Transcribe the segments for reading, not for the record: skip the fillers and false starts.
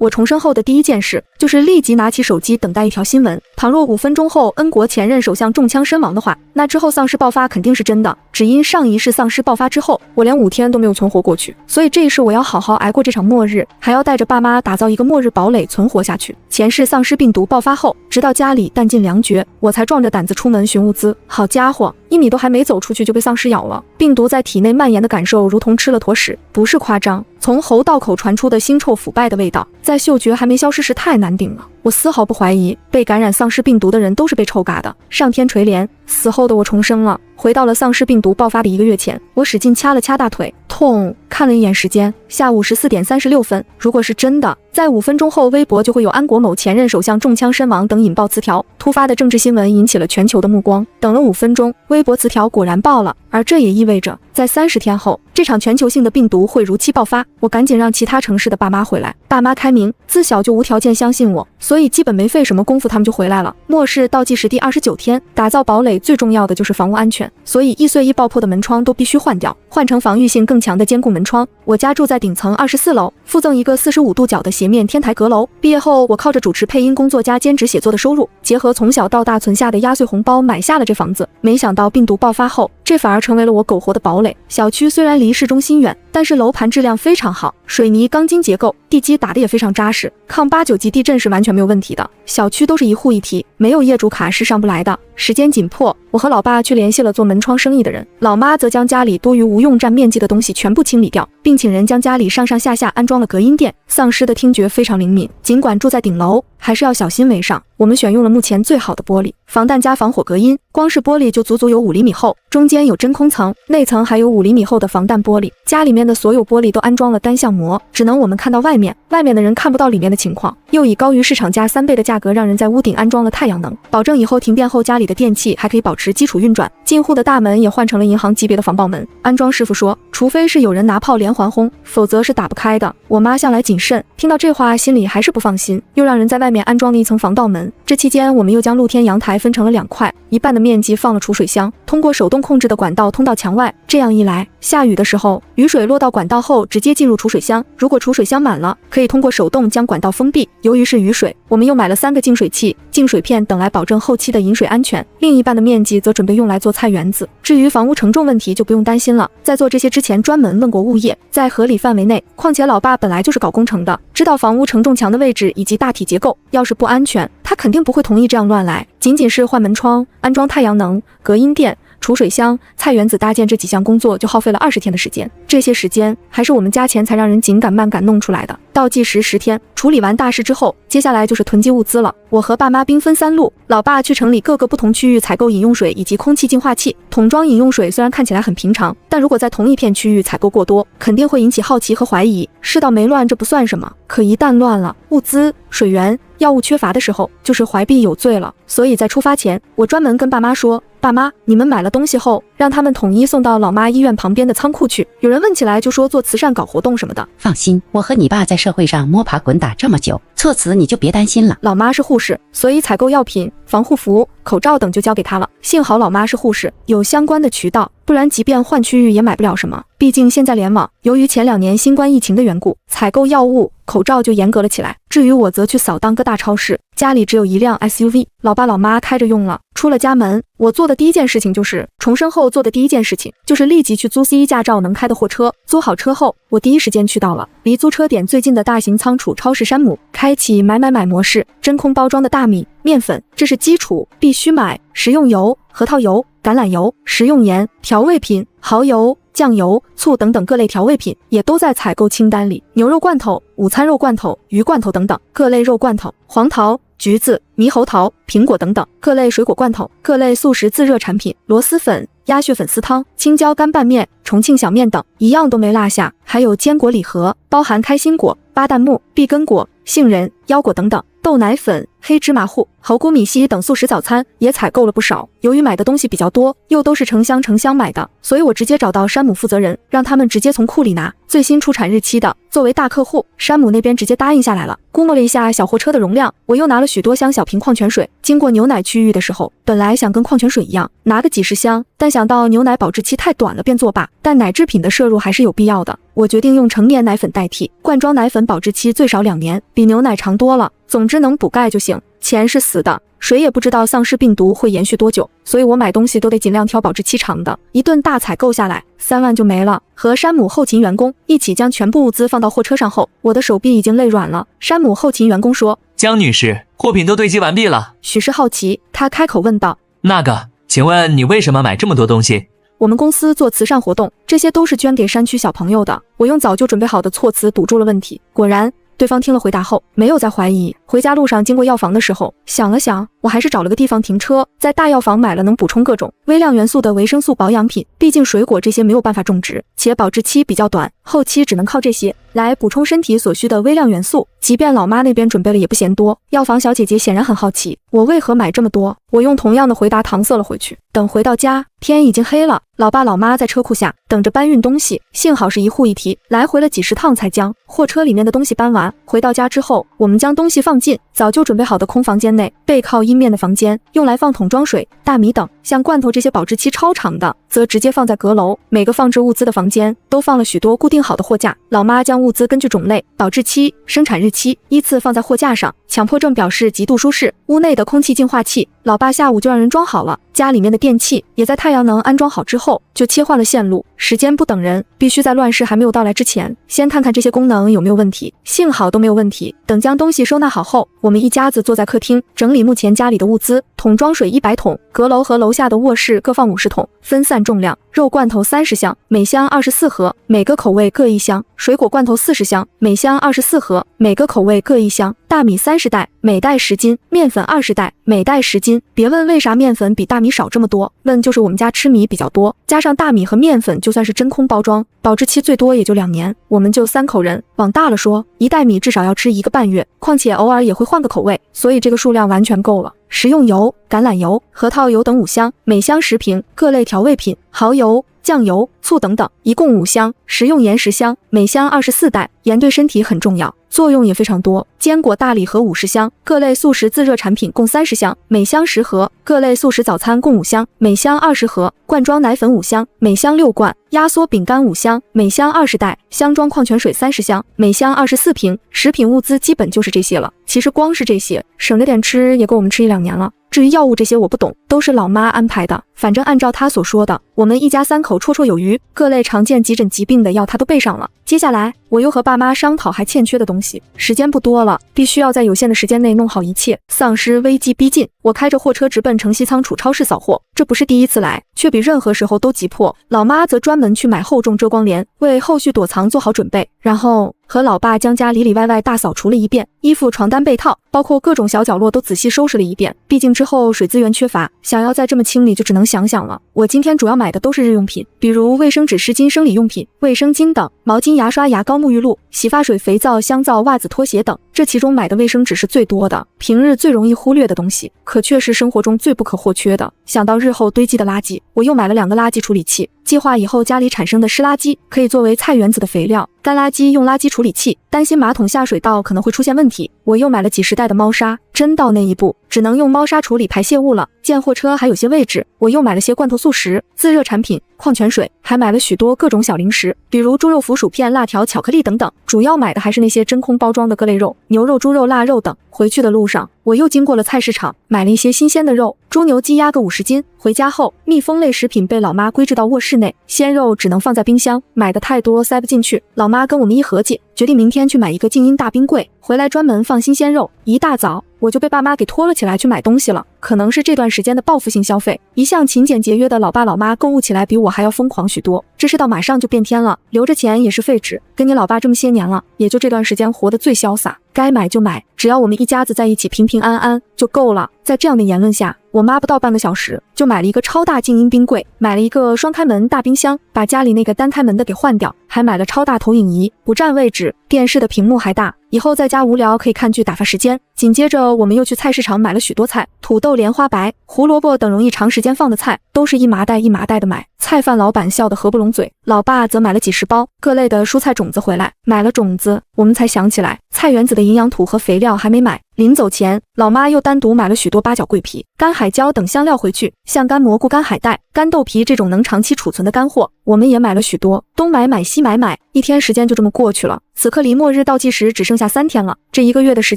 我重生后的第一件事就是立即拿起手机等待一条新闻。倘若5分钟后恩国前任首相中枪身亡的话，那之后丧尸爆发肯定是真的。只因上一世丧尸爆发之后，我连5天都没有存活过去，所以这一世我要好好挨过这场末日，还要带着爸妈打造一个末日堡垒存活下去。前世丧尸病毒爆发后，直到家里弹尽粮绝，我才壮着胆子出门寻物资。好家伙，1米都还没走出去就被丧尸咬了，病毒在体内蔓延的感受如同吃了坨屎，不是夸张。从喉到口传出的腥臭腐败的味道，在嗅觉还没消失时太难顶了。我丝毫不怀疑，被感染丧尸病毒的人都是被臭嘎的。上天垂怜，死后的我重生了，回到了丧尸病毒爆发的1个月前。我使劲掐了掐大腿，痛。看了一眼时间，下午14点36分。如果是真的，在5分钟后，微博就会有安国某前任首相中枪身亡等引爆词条。突发的政治新闻引起了全球的目光。等了5分钟，微博词条果然爆了，而这也意味着在30天后，这场全球性的病毒会如期爆发。我赶紧让其他城市的爸妈回来。爸妈开明，自小就无条件相信我，所以基本没费什么功夫，他们就回来了。末世倒计时第29天，打造堡垒最重要的就是房屋安全，所以易碎易爆破的门窗都必须换掉，换成防御性更强的坚固门窗。我家住在顶层24楼，附赠一个45度角的斜面天台阁楼。毕业后，我靠着主持配音工作加兼职写作的收入，结合从小到大存下的压岁红包买下了这房子。没想到病毒爆发后，这反而成为了我苟活的堡垒。小区虽然离市中心远，但是楼盘质量非常好，水泥钢筋结构，地基打得也非常扎实，抗8、9级地震是完全没有问题的。小区都是一户一体，没有业主卡是上不来的。时间紧迫，我和老爸去联系了做门窗生意的人，老妈则将家里多余无用占面积的东西全部清理掉，并请人将家里上上下下安装了隔音垫。丧尸的听觉非常灵敏，尽管住在顶楼，还是要小心为上。我们选用了目前最好的玻璃，防弹加防火隔音，光是玻璃就足足有5厘米厚，中间有真空层，内层还有5厘米厚的防弹玻璃。家里面的所有玻璃都安装了单向膜，只能我们看到外面，外面的人看不到里面的情况。又以高于市场价3倍的价格让人在屋顶安装了太阳能，保证以后停电后家里的电器还可以保持基础运转。进户的大门也换成了银行级别的防爆门。安装师傅说，除非是有人拿炮连环轰，否则是打不开的。我妈向来谨慎，听到这话心里还是不放心，又让人在外面安装了一层防盗门。这期间我们又将露天阳台分成了2块，一半的面积放了储水箱，通过手动控制的管道通到墙外。这样一来，下雨的时候，雨水落到管道后直接进入储水箱，如果储水箱满了，可以通过手动将管道封闭。由于是雨水，我们又买了3个净水器、净水片等来保证后期的饮水安全。另一半的面积则准备用来做菜园子。至于房屋承重问题就不用担心了，在做这些之前专门问过物业，在合理范围内。况且老爸本来就是搞工程的，知道房屋承重墙的位置以及大体结构，要是不安全，他肯定不会同意这样乱来。仅仅是换门窗、安装太阳能、隔音垫、储水箱、菜园子搭建这几项工作就耗费了20天的时间，这些时间还是我们加钱才让人紧赶慢赶弄出来的。倒计时10天，处理完大事之后，接下来就是囤积物资了。我和爸妈兵分3路，老爸去城里各个不同区域采购饮用水以及空气净化器。桶装饮用水虽然看起来很平常，但如果在同一片区域采购过多，肯定会引起好奇和怀疑。世道没乱这不算什么，可一旦乱了，物资、水源、药物缺乏的时候，就是怀璧有罪了。所以在出发前，我专门跟爸妈说，爸妈，你们买了东西后，让他们统一送到老妈医院旁边的仓库去。有人问起来就说做慈善搞活动什么的。放心，我和你爸在社会上摸爬滚打这么久，措辞你就别担心了。老妈是护士，所以采购药品、防护服、口罩等就交给她了。幸好老妈是护士，有相关的渠道，不然即便换区域也买不了什么。毕竟现在联网，由于前2年新冠疫情的缘故，采购药物、口罩就严格了起来。至于我则去扫荡各大超市，家里只有1辆 SUV， 老爸老妈开着用了。出了家门，我做的第一件事情就是重生后做的第一件事情就是立即去租 C1 驾照能开的货车。租好车后，我第一时间去到了离租车点最近的大型仓储超市山姆，开启买模式。真空包装的大米、面粉，这是基础，必须买。食用油、核桃油、橄榄油、食用盐、调味品、蚝油、酱油、醋等等各类调味品也都在采购清单里。牛肉罐头、午餐肉罐头、鱼罐头等等各类肉罐头，黄桃、橘子、猕猴桃、苹果等等各类水果罐头，各类速食自热产品，螺蛳粉、鸭血粉丝汤、青椒干拌面、重庆小面等一样都没落下。还有坚果礼盒，包含开心果、巴旦木、碧根果、杏仁、腰果等等，豆奶粉、黑芝麻糊、猴谷米稀等速食早餐也采购了不少。由于买的东西比较多，又都是成箱买的，所以我直接找到山姆负责人，让他们直接从库里拿最新出产日期的。作为大客户，山姆那边直接答应下来了，估摸了一下小货车的容量，我又拿了许多箱小瓶矿泉水。经过牛奶区域的时候，本来想跟矿泉水一样拿个几十箱，但想到牛奶保质期太短了便作罢，但奶制品的摄入还是有必要的。我决定用成年奶粉代替，罐装奶粉保质期最少2年，比牛奶长多了。总之能补钙就行。钱是死的，谁也不知道丧尸病毒会延续多久，所以我买东西都得尽量挑保质期长的。一顿大采购下来，3万就没了。和山姆后勤员工一起将全部物资放到货车上后，我的手臂已经累软了。山姆后勤员工说：“江女士，货品都堆积完毕了。”许是好奇，他开口问道：“那个，请问你为什么买这么多东西？”我们公司做慈善活动，这些都是捐给山区小朋友的。我用早就准备好的措辞堵住了问题，果然对方听了回答后没有再怀疑。回家路上经过药房的时候，想了想，我还是找了个地方停车，在大药房买了能补充各种微量元素的维生素保养品。毕竟水果这些没有办法种植，且保质期比较短，后期只能靠这些来补充身体所需的微量元素。即便老妈那边准备了也不嫌多。药房小姐姐显然很好奇我为何买这么多，我用同样的回答搪塞了回去。等回到家，天已经黑了，老爸老妈在车库下等着搬运东西，幸好是一户一提，来回了几十趟才将货车里面的东西搬完。回到家之后，我们将东西放进早就准备好的空房间内，背靠阴面的房间用来放桶装水、大米等，像罐头这些保质期超长的则直接放在阁楼。每个放置物资的房间都放了许多固定好的货架，老妈将物资根据种类、保质期、生产日期依次放在货架上。强迫症表示极度舒适，屋内的空气净化器老爸下午就让人装好了，家里面的电器也在太阳能安装好之后就切换了线路。时间不等人，必须在乱世还没有到来之前先看看这些功能有没有问题。幸好都没有问题。等将东西收纳好后，我们一家子坐在客厅整理目前家里的物资。桶装水100桶，阁楼和楼下的卧室各放50桶，分散重量。肉罐头30箱，每箱24盒，每个口味各1箱。水果罐头40箱，每箱24盒，每个口味各1箱。大米30袋，每袋10斤。面粉20袋，每袋10斤。别问为啥面粉比大米少这么多，问就是我们家吃米比较多，加上大米和面粉就算是真空包装，保质期最多也就2年。我们就3口人，往大了说，1袋米至少要吃1个半月，况且偶尔也会换个口味，所以这个数量完全够了。食用油、橄榄油、核桃油等5箱，每箱10瓶。各类调味品、蚝油、酱油、醋等等，一共5箱。食用盐10箱，每箱24袋。盐对身体很重要，作用也非常多。坚果大礼盒50箱，各类速食自热产品共30箱，每箱10盒。各类速食早餐共5箱，每箱20盒。罐装奶粉5箱，每箱6罐。压缩饼干5箱，每箱20袋。箱装矿泉水30箱，每箱24瓶。食品物资基本就是这些了。其实光是这些，省着点吃也够我们吃1-2年了。至于药物这些我不懂，都是老妈安排的。反正按照她所说的，我们一家3口绰绰有余，各类常见急诊疾病的药她都备上了。接下来我又和爸妈商讨还欠缺的东西，时间不多了，必须要在有限的时间内弄好一切。丧尸危机逼近，我开着货车直奔城西仓储超市扫货。这不是第一次来，却比任何时候都急迫。老妈则专门去买厚重遮光帘，为后续躲藏做好准备。然后和老爸将家里里外外大扫除了一遍，衣服、床单、被套，包括各种小角落都仔细收拾了一遍。毕竟之后水资源缺乏，想要再这么清理就只能想想了。我今天主要买的都是日用品，比如卫生纸、湿巾、生理用品、卫生巾等，毛巾、牙刷、牙膏、沐浴露、洗发水、肥皂、香皂、袜子、拖鞋等。这其中买的卫生纸是最多的，平日最容易忽略的东西，可却是生活中最不可或缺的。想到日后堆积的垃圾，我又买了2个垃圾处理器，计划以后家里产生的湿垃圾可以作为菜园子的肥料，干垃圾用垃圾处理器，担心马桶下水道可能会出现问题，我又买了几十袋的猫砂，真到那一步只能用猫砂处理排泄物了。见货车还有些位置，我又买了些罐头速食、自热产品、矿泉水，还买了许多各种小零食，比如猪肉脯、薯片、辣条、巧克力等等。主要买的还是那些真空包装的各类肉，牛肉、猪肉、腊肉等。回去的路上，我又经过了菜市场，买了一些新鲜的肉，猪牛鸡鸭各50斤。回家后，密封类食品被老妈归置到卧室内，鲜肉只能放在冰箱，买的太多塞不进去。老妈跟我们一合计，决定明天去买一个静音大冰柜，回来专门放新鲜肉。一大早我就被爸妈给拖了起来去买东西了，可能是这段时间的报复性消费，一向勤俭节约的老爸老妈购物起来比我还要疯狂许多。这世道马上就变天了，留着钱也是废纸。跟你老爸这么些年了，也就这段时间活得最潇洒，该买就买，只要我们一家子在一起平平安安就够了。在这样的言论下，我妈不到半个小时就买了一个超大静音冰柜，买了一个双开门大冰箱，把家里那个单开门的给换掉，还买了超大投影仪，不占位置，电视的屏幕还大，以后在家无聊可以看剧打发时间。紧接着我们又去菜市场买了许多菜，土豆、莲花白、胡萝卜等容易长时间放的菜，都是一麻袋一麻袋的买。菜饭老板笑得合不拢嘴，老爸则买了几10包各类的蔬菜种子回来。买了种子，我们才想起来菜园子的营养土和肥料还没买。临走前，老妈又单独买了许多八角桂皮、干海椒等香料回去，像干蘑菇、干海带、干豆皮这种能长期储存的干货，我们也买了许多，东买买西买买，一天时间就这么过去了。此刻离末日倒计时只剩下3天了，这1个月的时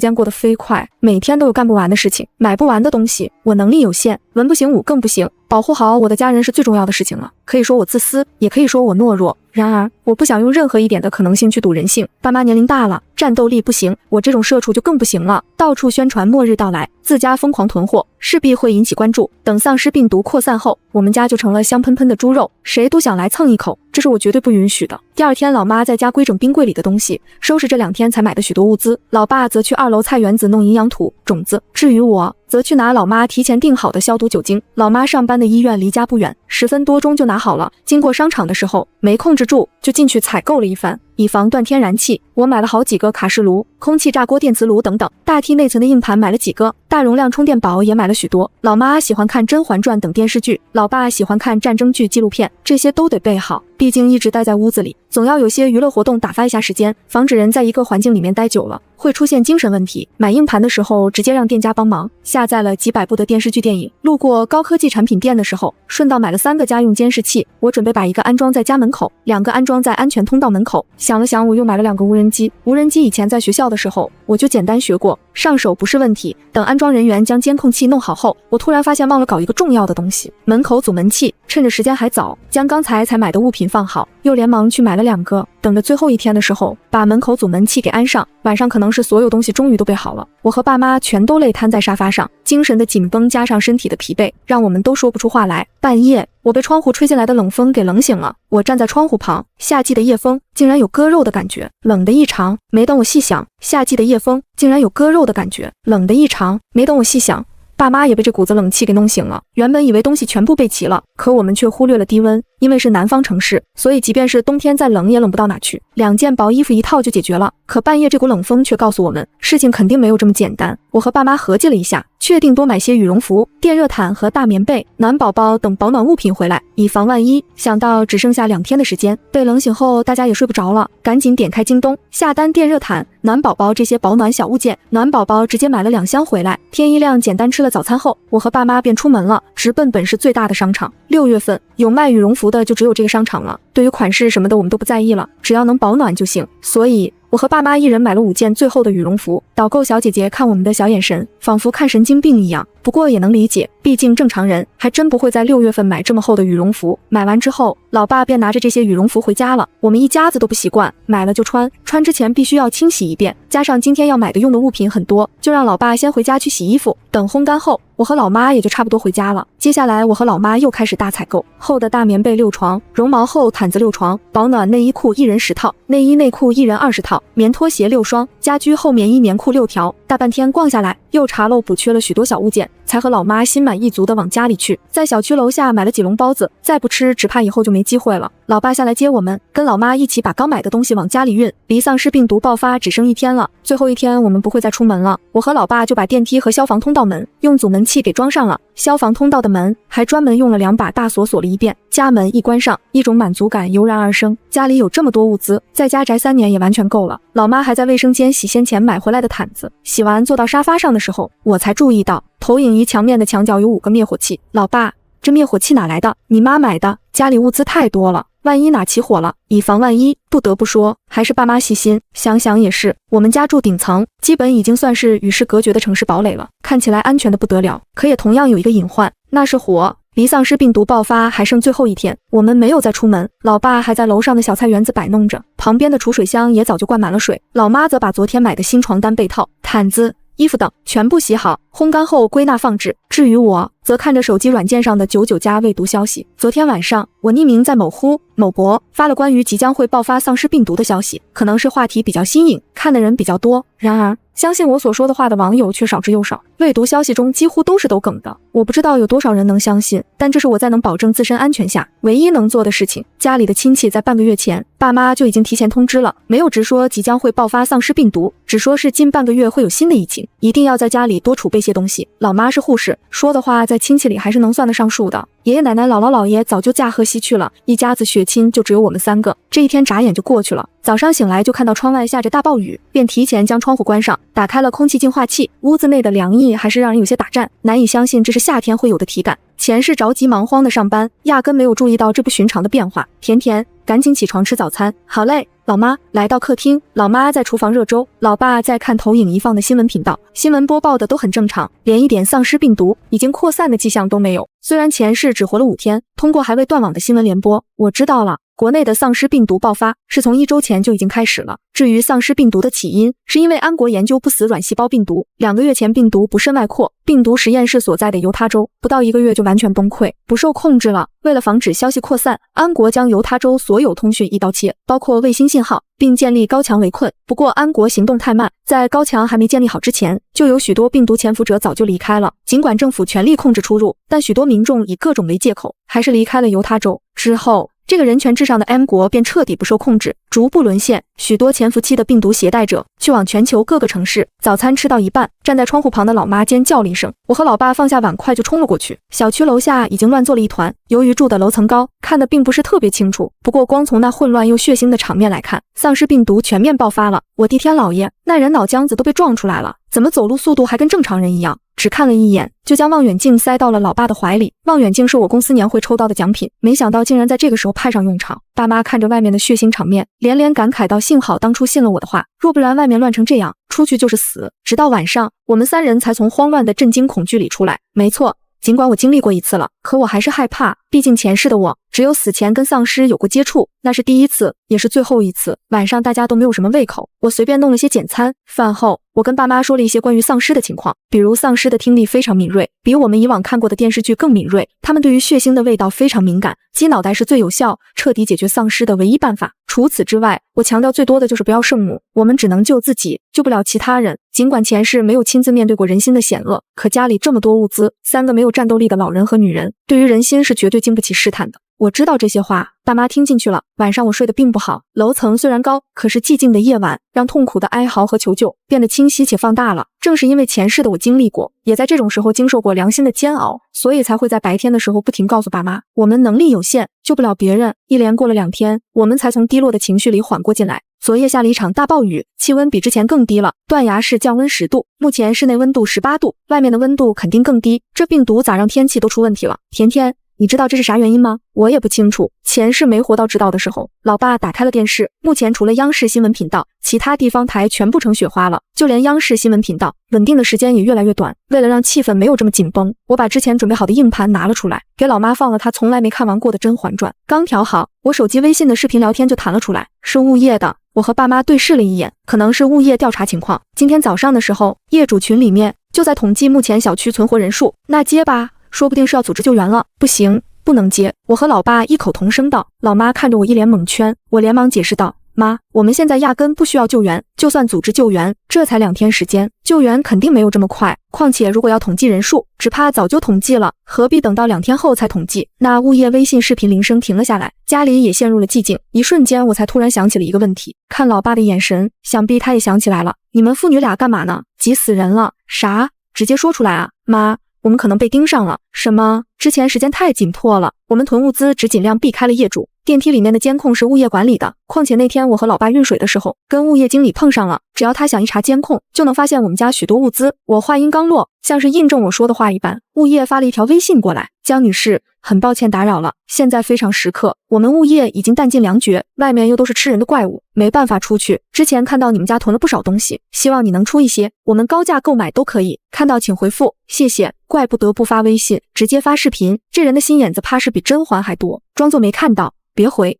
间过得飞快，每天都有干不完的事情，买不完的东西。我能力有限，文不行武更不行，保护好我的家人是最重要的事情了。可以说我自私，也可以说我懦弱。然而，我不想用任何一点的可能性去赌人性。爸妈年龄大了，战斗力不行，我这种社畜就更不行了。到处宣传末日到来，自家疯狂囤货，势必会引起关注。等丧尸病毒扩散后，我们家就成了香喷喷的猪肉，谁都想来蹭一口，这是我绝对不允许的。第2天，老妈在家规整冰柜里的东西，收拾这2天才买的许多物资。老爸则去2楼菜园子弄营养土、种子，至于我，则去拿老妈提前订好的消毒酒精。老妈上班的医院离家不远，10分多钟就拿好了。经过商场的时候，没控制住，就进去采购了一番，以防断天然气。我买了好几个卡式炉、空气炸锅、电磁炉等等。大 T 内存的硬盘买了几个，大容量充电宝也买了许多。老妈喜欢看《甄嬛传》等电视剧，老爸喜欢看战争剧、纪录片，这些都得备好。毕竟一直待在屋子里，总要有些娱乐活动打发一下时间，防止人在一个环境里面待久了会出现精神问题。买硬盘的时候直接让店家帮忙，下载了几百部的电视剧电影。路过高科技产品店的时候，顺道买了3个家用监视器，我准备把1个安装在家门口，2个安装在安全通道门口。想了想，我又买了2个无人机。无人机以前在学校的时候我就简单学过，上手不是问题。等安装人员将监控器弄好后，我突然发现忘了搞一个重要的东西，门口阻门器。趁着时间还早，将刚才买的物品放好，又连忙去买了2个。等着最后1天的时候，把门口阻门器给安上。晚上可能是所有东西终于都备好了，我和爸妈全都累瘫在沙发上，精神的紧绷加上身体的疲惫，让我们都说不出话来。半夜，我被窗户吹进来的冷风给冷醒了。我站在窗户旁，夏季的夜风竟然有割肉的感觉，冷得异常。没等我细想，夏季的夜风竟然有割肉的感觉，冷得异常。没等我细想，爸妈也被这股子冷气给弄醒了。原本以为东西全部备齐了，可我们却忽略了低温。因为是南方城市，所以即便是冬天再冷也冷不到哪去，2件薄衣服1套就解决了。可半夜这股冷风却告诉我们，事情肯定没有这么简单。我和爸妈合计了一下，确定多买些羽绒服、电热毯和大棉被、暖宝宝等保暖物品回来，以防万一。想到只剩下2天的时间，被冷醒后大家也睡不着了，赶紧点开京东下单电热毯、暖宝宝这些保暖小物件。暖宝宝直接买了2箱回来。天一亮，简单吃了早餐后，我和爸妈便出门了，直奔本市最大的商场。6月份有卖羽绒服的就只有这个商场了，对于款式什么的我们都不在意了，只要能保暖就行。所以我和爸妈一人买了5件最厚的羽绒服。导购小姐姐看我们的小眼神，仿佛看神经病一样，不过也能理解，毕竟正常人还真不会在6月份买这么厚的羽绒服。买完之后，老爸便拿着这些羽绒服回家了。我们一家子都不习惯，买了就穿，穿之前必须要清洗一遍，加上今天要买的用的物品很多，就让老爸先回家去洗衣服。等烘干后，我和老妈也就差不多回家了。接下来我和老妈又开始大采购，厚的大棉被6床，绒毛厚毯子6床，保暖内衣裤1人10套，内衣内裤1人20套，棉拖鞋6双，家居厚棉衣棉裤6条。大半天逛下来，又查漏补缺了许多小物件，才和老妈心满意足的往家里去。在小区楼下买了几笼包子，再不吃只怕以后就没机会了。老爸下来接我们，跟老妈一起把刚买的东西往家里运。离丧尸病毒爆发只剩1天了，最后1天我们不会再出门了。我和老爸就把电梯和消防通道门用阻门器给装上了，消防通道的门还专门用了2把大锁锁了一遍。家门一关上，一种满足感油然而生。家里有这么多物资，在家宅3年也完全够了。老妈还在卫生间洗先前买回来的毯子，洗完坐到沙发上的时候，我才注意到投影仪墙面的墙角有5个灭火器。老爸，这灭火器哪来的？你妈买的？家里物资太多了，万一哪起火了，以防万一。不得不说，还是爸妈细心。想想也是，我们家住顶层，基本已经算是与世隔绝的城市堡垒了，看起来安全的不得了。可也同样有一个隐患，那是火。离丧尸病毒爆发还剩最后1天，我们没有再出门。老爸还在楼上的小菜园子摆弄着，旁边的储水箱也早就灌满了水。老妈则把昨天买的新床单被套、毯子、衣服等全部洗好，烘干后归纳放置。至于我，则看着手机软件上的99加未读消息。昨天晚上，我匿名在某乎、某博发了关于即将会爆发丧尸病毒的消息，可能是话题比较新颖，看的人比较多。然而，相信我所说的话的网友却少之又少，未读消息中几乎都是抖梗的。我不知道有多少人能相信，但这是我在能保证自身安全下唯一能做的事情。家里的亲戚在半个月前，爸妈就已经提前通知了，没有直说即将会爆发丧尸病毒，只说是近半个月会有新的疫情，一定要在家里多储备些东西。老妈是护士，说的话在亲戚里还是能算得上数的。爷爷奶奶姥姥姥爷早就驾鹤西去了，一家子血亲就只有我们3个。这一天眨眼就过去了，早上醒来就看到窗外下着大暴雨，便提前将窗户关上，打开了空气净化器，屋子内的凉意还是让人有些打颤，难以相信这是夏天会有的体感。前世着急忙慌的上班，压根没有注意到这不寻常的变化。甜甜，赶紧起床吃早餐。好嘞。老妈来到客厅，老妈在厨房热粥，老爸在看投影仪放的新闻频道，新闻播报的都很正常，连一点丧尸病毒已经扩散的迹象都没有。虽然前世只活了5天，通过还未断网的新闻联播，我知道了。国内的丧尸病毒爆发是从1周前就已经开始了。至于丧尸病毒的起因，是因为安国研究不死卵细胞病毒，2个月前病毒不慎外扩，病毒实验室所在的犹他州不到1个月就完全崩溃，不受控制了。为了防止消息扩散，安国将犹他州所有通讯一刀切，包括卫星信号，并建立高墙围困。不过安国行动太慢，在高墙还没建立好之前，就有许多病毒潜伏者早就离开了。尽管政府全力控制出入，但许多民众以各种为借口，还是离开了犹他州。之后这个人权至上的 M 国便彻底不受控制，逐步沦陷。许多潜伏期的病毒携带者去往全球各个城市。早餐吃到一半，站在窗户旁的老妈尖叫了一声，我和老爸放下碗筷就冲了过去。小区楼下已经乱作了一团，由于住的楼层高，看得并不是特别清楚，不过光从那混乱又血腥的场面来看，丧尸病毒全面爆发了。我的天老爷，那人脑浆子都被撞出来了，怎么走路速度还跟正常人一样？只看了一眼，就将望远镜塞到了老爸的怀里。望远镜是我公司年会抽到的奖品，没想到竟然在这个时候派上用场。爸妈看着外面的血腥场面，连连感慨道：幸好当初信了我的话，若不然外面乱成这样，出去就是死。直到晚上，我们3人才从慌乱的震惊恐惧里出来。没错，尽管我经历过一次了，可我还是害怕，毕竟前世的我只有死前跟丧尸有过接触，那是第一次，也是最后一次。晚上大家都没有什么胃口，我随便弄了些简餐。饭后我跟爸妈说了一些关于丧尸的情况，比如丧尸的听力非常敏锐，比我们以往看过的电视剧更敏锐，他们对于血腥的味道非常敏感，鸡脑袋是最有效彻底解决丧尸的唯一办法。除此之外，我强调最多的就是不要圣母，我们只能救自己，救不了其他人。尽管前世没有亲自面对过人心的险恶，可家里这么多物资，3个没有战斗力的老人和女人，对于人心是绝对经不起试探的。我知道这些话，爸妈听进去了。晚上我睡得并不好，楼层虽然高，可是寂静的夜晚让痛苦的哀嚎和求救变得清晰且放大了。正是因为前世的我经历过，也在这种时候经受过良心的煎熬，所以才会在白天的时候不停告诉爸妈，我们能力有限，救不了别人。一连过了2天，我们才从低落的情绪里缓过劲来。昨夜下了一场大暴雨，气温比之前更低了，断崖式降温10度，目前室内温度18度，外面的温度肯定更低。这病毒咋让天气都出问题了？甜甜，你知道这是啥原因吗？我也不清楚，前世没活到知道的时候。老爸打开了电视，目前除了央视新闻频道，其他地方台全部成雪花了，就连央视新闻频道稳定的时间也越来越短。为了让气氛没有这么紧绷，我把之前准备好的硬盘拿了出来，给老妈放了她从来没看完过的《甄嬛传》。刚调好，我手机微信的视频聊天就弹了出来，是物业的。我和爸妈对视了一眼，可能是物业调查情况。今天早上的时候，业主群里面就在统计目前小区存活人数，那接吧，说不定是要组织救援了。不行，不能接。我和老爸异口同声道。老妈看着我一脸懵圈，我连忙解释道，妈，我们现在压根不需要救援，就算组织救援，这才2天时间，救援肯定没有这么快。况且如果要统计人数，只怕早就统计了，何必等到2天后才统计？那物业微信视频铃声停了下来，家里也陷入了寂静。一瞬间，我才突然想起了一个问题，看老爸的眼神，想必他也想起来了。你们父女俩干嘛呢？急死人了！啥？直接说出来啊！妈，我们可能被盯上了。什么？之前时间太紧迫了，我们囤物资只尽量避开了业主。电梯里面的监控是物业管理的，况且那天我和老爸运水的时候，跟物业经理碰上了，只要他想一查监控，就能发现我们家许多物资。我话音刚落，像是印证我说的话一般，物业发了一条微信过来，江女士，很抱歉打扰了，现在非常时刻，我们物业已经弹尽粮绝，外面又都是吃人的怪物，没办法出去。之前看到你们家囤了不少东西，希望你能出一些，我们高价购买都可以，看到请回复，谢谢。怪不得不发微信，直接发视频，这人的心眼子怕是比甄嬛还多，装作没看到，别回。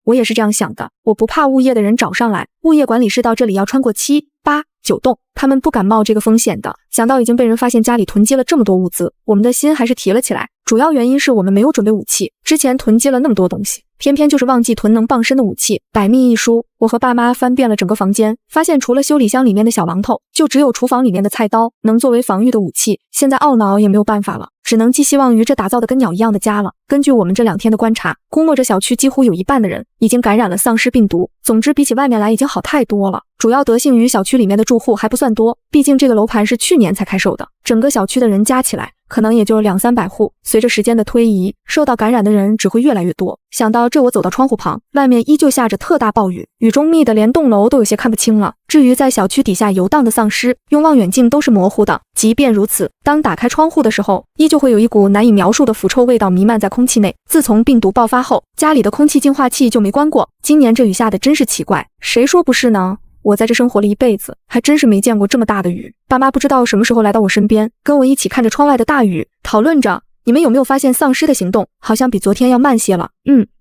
我也是这样想的，我不怕物业的人找上来，物业管理室到这里要穿过7、8、9栋，他们不敢冒这个风险的。想到已经被人发现家里囤积了这么多物资，我们的心还是提了起来。主要原因是我们没有准备武器，之前囤积了那么多东西，偏偏就是忘记囤能傍身的武器。百密一疏，我和爸妈翻遍了整个房间，发现除了修理箱里面的小榔头，就只有厨房里面的菜刀能作为防御的武器。现在懊恼也没有办法了，只能寄希望于这打造的跟鸟一样的家了。根据我们这2天的观察，估摸着小区几乎有一半的人已经感染了丧尸病毒。总之比起外面来已经好太多了。主要得幸于小区里面的住户还不算多，毕竟这个楼盘是去年才开售的，整个小区的人加起来可能也就200-300户。随着时间的推移，受到感染的人只会越来越多。想到这，我走到窗户旁，外面依旧下着特大暴雨，雨中密的连栋楼都有些看不清了。至于在小区底下游荡的丧尸，用望远镜都是模糊的。即便如此，当打开窗户的时候，依旧会有一股难以描述的腐臭味道弥漫在空气内。自从病毒爆发后，家里的空气净化器就没关过。今年这雨下的真是奇怪，谁说不是呢？我在这生活了一辈子，还真是没见过这么大的雨。爸妈不知道什么时候来到我身边，跟我一起看着窗外的大雨，讨论着你们有没有发现丧尸的行动好像比昨天要慢些了。